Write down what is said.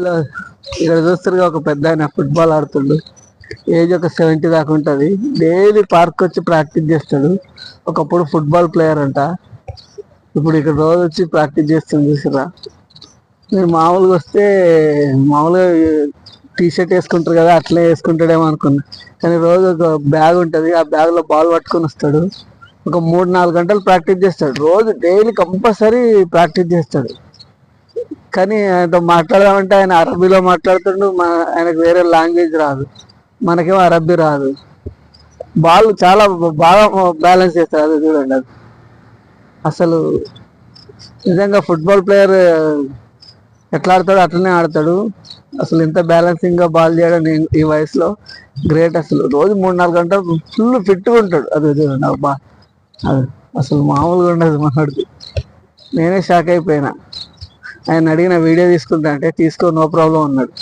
ఇలా ఇక్కడ చూస్తారు ఒక పెద్ద ఆయన ఫుట్బాల్ ఆడుతుండు. ఏజ్ ఒక 70 దాకా ఉంటుంది. డైలీ పార్క్ వచ్చి ప్రాక్టీస్ చేస్తాడు. ఒకప్పుడు ఫుట్బాల్ ప్లేయర్ అంట. ఇప్పుడు ఇక్కడ రోజు వచ్చి ప్రాక్టీస్ చేస్తుంది చూసారా. మీరు మామూలుగా వస్తే మామూలుగా టీ షర్ట్ వేసుకుంటారు కదా, అట్లే వేసుకుంటాడేమో అనుకున్నా. కానీ రోజు ఒక బ్యాగ్ ఉంటుంది, ఆ బ్యాగ్ లో బాల్ పట్టుకొని వస్తాడు. ఒక 3-4 గంటలు ప్రాక్టీస్ చేస్తాడు. రోజు డైలీ కంపల్సరీ ప్రాక్టీస్ చేస్తాడు. కానీ ఆయనతో మాట్లాడదామంటే ఆయన అరబీలో మాట్లాడుతుండు. ఆయనకు వేరే లాంగ్వేజ్ రాదు, మనకేమో అరబ్బీ రాదు. బాల్ చాలా బాగా బ్యాలెన్స్ చేస్తారు. అది చూడండి, అది అసలు నిజంగా ఫుట్బాల్ ప్లేయర్ ఎట్లా ఆడతాడో అట్లనే ఆడతాడు. అసలు ఎంత బ్యాలెన్సింగ్ గా బాల్ చేయడం ఈ వయసులో గ్రేట్. అసలు రోజు 3-4 గంటలు ఫుల్ ఫిట్గా ఉంటాడు. అది చూడండి అబ్బా, అది అసలు మామూలుగా ఉండదు మనోడికి. నేనే షాక్ అయిపోయినా. ఆయన అడిగిన వీడియో తీసుకుంటా అంటే తీసుకో, నో ప్రాబ్లం అన్నాడు.